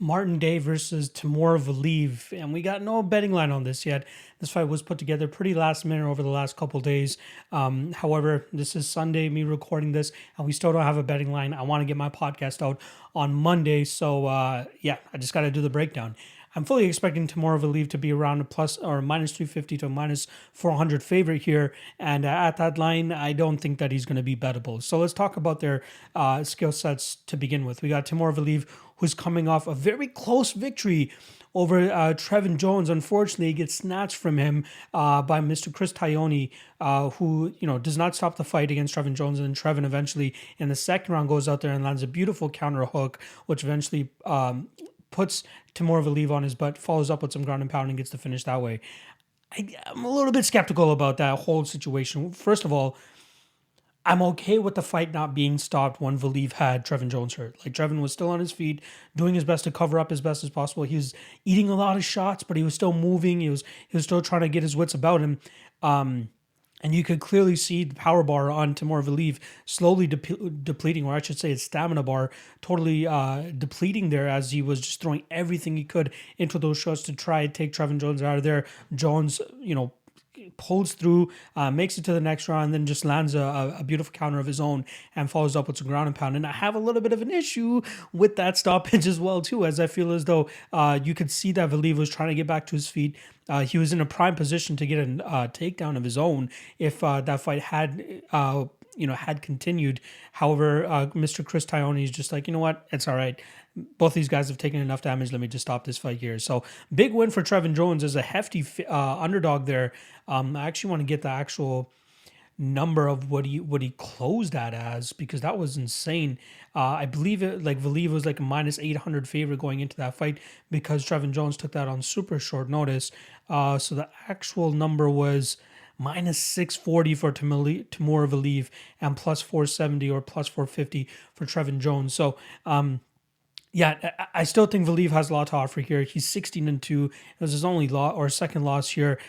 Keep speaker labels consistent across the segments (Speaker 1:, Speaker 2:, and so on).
Speaker 1: Martin Day versus Timur Valiev, and we got no betting line on this yet. This fight was put together pretty last minute over the last couple days. However, this is Sunday, me recording this, and we still don't have a betting line. I want to get my podcast out on Monday, so yeah, I just got to do the breakdown. I'm fully expecting Timur Valiev to be around a plus or minus 350 to minus 400 favorite here. And at that line, I don't think that he's going to be bettable. So let's talk about their skill sets to begin with. We got Timur Valiev, who's coming off a very close victory over Trevin Jones. Unfortunately, he gets snatched from him by Mr. Chris Taioni, who does not stop the fight against Trevin Jones. And then Trevin eventually in the second round goes out there and lands a beautiful counter hook, which eventually puts Timur Valiev on his butt, follows up with some ground and pound, and gets the finish that way. I'm a little bit skeptical about that whole situation. First of all, I'm okay with the fight not being stopped when Valiev had Trevin Jones hurt. Like, Trevin was still on his feet, doing his best to cover up as best as possible. He was eating a lot of shots, but he was still moving. He was still trying to get his wits about him. And you could clearly see the power bar on Timur Valiev slowly depleting, or I should say his stamina bar totally depleting there, as he was just throwing everything he could into those shots to try and take Trevin Jones out of there. Jones, pulls through, makes it to the next round, and then just lands a beautiful counter of his own and follows up with some ground and pound. And I have a little bit of an issue with that stoppage as well, too, as I feel as though you could see that Valiev was trying to get back to his feet. He was in a prime position to get a takedown of his own if that fight had continued. However, Mr. Chris Taioni is just like, you know what, it's all right. Both these guys have taken enough damage. Let me just stop this fight here. So big win for Trevin Jones as a hefty underdog there. I actually want to get the actual number of what he closed at as, because that was insane. I believe it, like, Valiev was like a minus 800 favorite going into that fight because Trevin Jones took that on super short notice. So the actual number was minus 640 for Timur Valiev and plus 470 or plus 450 for Trevin Jones. So yeah, I still think Valiev has a lot to offer here. He's 16-2. It was his only second loss here.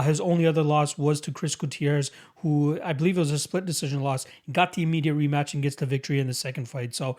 Speaker 1: His only other loss was to Chris Gutierrez, who I believe it was a split decision loss. He got the immediate rematch and gets the victory in the second fight. So,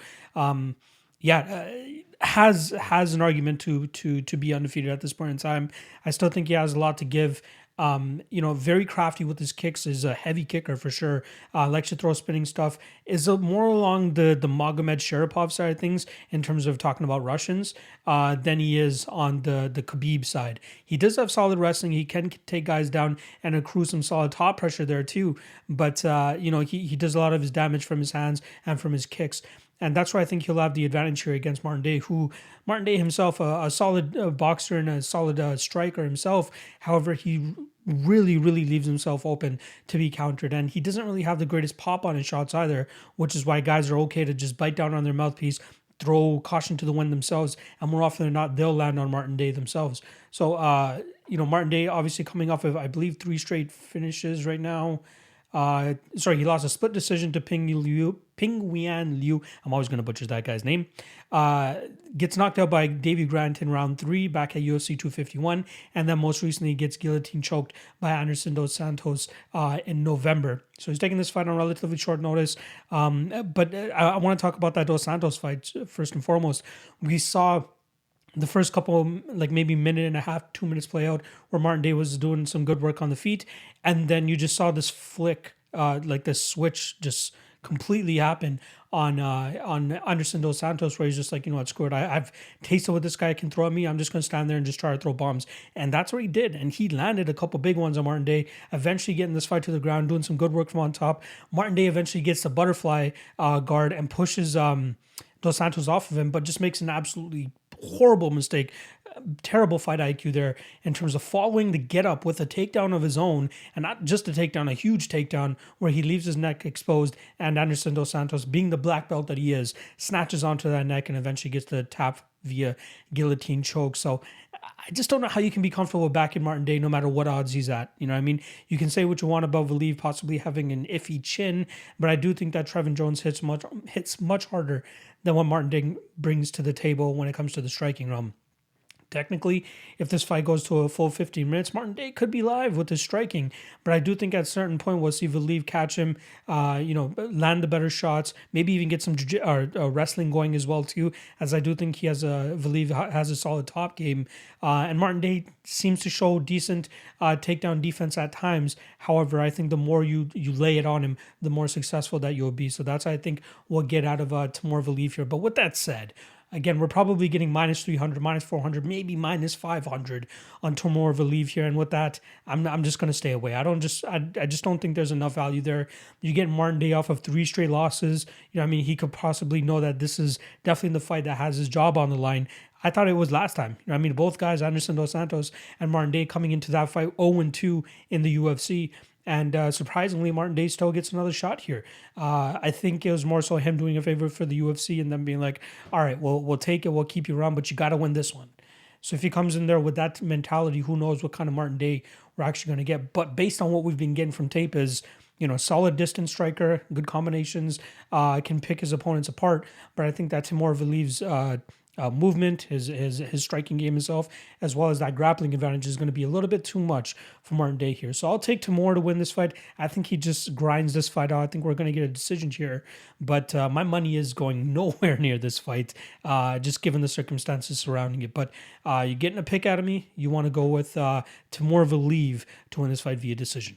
Speaker 1: has an argument to be undefeated at this point in time. I still think he has a lot to give. Very crafty with his kicks, is a heavy kicker for sure. Likes to throw spinning stuff. Is more along the Magomed Sharapov side of things in terms of talking about Russians than he is on the Khabib side. He does have solid wrestling. He can take guys down and accrue some solid top pressure there too. But he does a lot of his damage from his hands and from his kicks. And that's where I think he'll have the advantage here against Martin Day, who Martin Day himself, a solid boxer and a solid striker himself. However, he really, really leaves himself open to be countered. And he doesn't really have the greatest pop on his shots either, which is why guys are okay to just bite down on their mouthpiece, throw caution to the wind themselves, and more often than not, they'll land on Martin Day themselves. So, Martin Day obviously coming off of, I believe, 3 straight finishes right now. He lost a split decision to Ping Wian Liu. I'm always going to butcher that guy's name. Gets knocked out by Davy Grant in round 3 back at UFC 251. And then most recently gets guillotine choked by Anderson Dos Santos in November. So he's taking this fight on relatively short notice. But I want to talk about that Dos Santos fight first and foremost. We saw the first couple, like maybe minute and a half, 2 minutes play out where Martin Day was doing some good work on the feet. And then you just saw this flick, like this switch just completely happen on Anderson Dos Santos, where he's just like, you know what, screw it. I've tasted what this guy can throw at me. I'm just going to stand there and just try to throw bombs. And that's what he did. And he landed a couple big ones on Martin Day, eventually getting this fight to the ground, doing some good work from on top. Martin Day eventually gets the butterfly guard and pushes Dos Santos off of him, but just makes an absolutely horrible mistake. Terrible fight IQ there in terms of following the get up with a takedown of his own, and not just a takedown, a huge takedown where he leaves his neck exposed, and Anderson Dos Santos, being the black belt that he is, snatches onto that neck and eventually gets the tap via guillotine choke. So I just don't know how you can be comfortable backing Martin Day no matter what odds he's at. You know what I mean? You can say what you want about Valiev possibly having an iffy chin, but I do think that Trevin Jones hits much harder than what Martin Day brings to the table when it comes to the striking realm. Technically, if this fight goes to a full 15 minutes, Martin Day could be live with his striking. But I do think at a certain point we'll see Valiev catch him, land the better shots, maybe even get some wrestling going as well too, as I do think Valiev has a solid top game. And Martin Day seems to show decent takedown defense at times. However, I think the more you lay it on him, the more successful that you'll be. So that's, I think, we'll get out of Timur Valiev here. But with that said, again, we're probably getting minus 300, minus 400, maybe minus 500 on Timur Valiev here. And with that, I'm just going to stay away. I just don't think there's enough value there. You get Martin Day off of 3 straight losses. He could possibly know that this is definitely the fight that has his job on the line. I thought it was last time. Both guys, Anderson Dos Santos and Martin Day, coming into that fight 0-2 in the UFC. And surprisingly, Martin Day still gets another shot here. I think it was more so him doing a favor for the UFC and them being like, all right, we'll take it, we'll keep you around, but you got to win this one. So if he comes in there with that mentality, who knows what kind of Martin Day we're actually going to get. But based on what we've been getting from tape is, solid distance striker, good combinations, can pick his opponents apart. But I think that Timur Valiev's movement, his striking game itself, as well as that grappling advantage is going to be a little bit too much for Martin Day here. So I'll take Timur to win this fight. I think he just grinds this fight out. I think we're going to get a decision here. But my money is going nowhere near this fight, just given the circumstances surrounding it. But you're getting a pick out of me. You want to go with Timur Valiev to win this fight via decision.